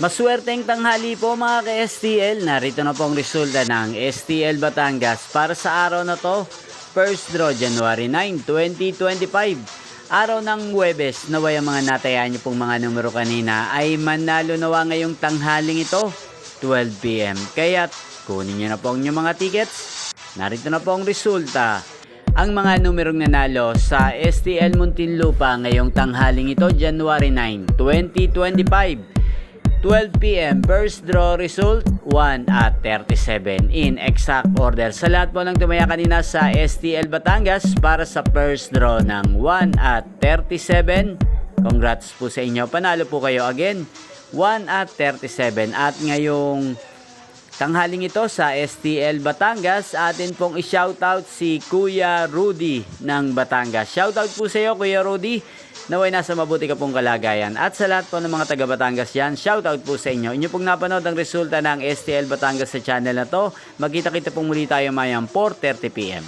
Maswerteng tanghali po mga ka-STL. Narito na po ang resulta ng STL Batangas para sa araw na to. First draw January 9, 2025. Araw ng Huwebes. Naway ang mga natayaan niyo pong mga numero kanina ay manalo nawa ngayong tanghaling ito, 12 PM. Kaya kunin niyo na po ang inyong mga tickets. Narito na po ang resulta. Ang mga numerong nanalo sa STL Muntinlupa ngayong tanghaling ito, January 9, 2025. 12 PM, first draw result, 1 at 37 in exact order. Sa lahat po ng tumaya kanina sa STL Batangas para sa first draw ng 1 at 37, congrats po sa inyo. Panalo po kayo again, 1 at 37. At ngayong tanghaling ito sa STL Batangas, atin pong i-shoutout si Kuya Rudy ng Batangas. Shoutout po sa iyo, Kuya Rudy. Naway nasa mabuti ka pong kalagayan. At sa lahat po ng mga taga Batangas yan, shoutout po sa inyo. Inyo pong napanood ang resulta ng STL Batangas sa channel na to. Magkita-kita pong muli tayo mayang 4:30 PM.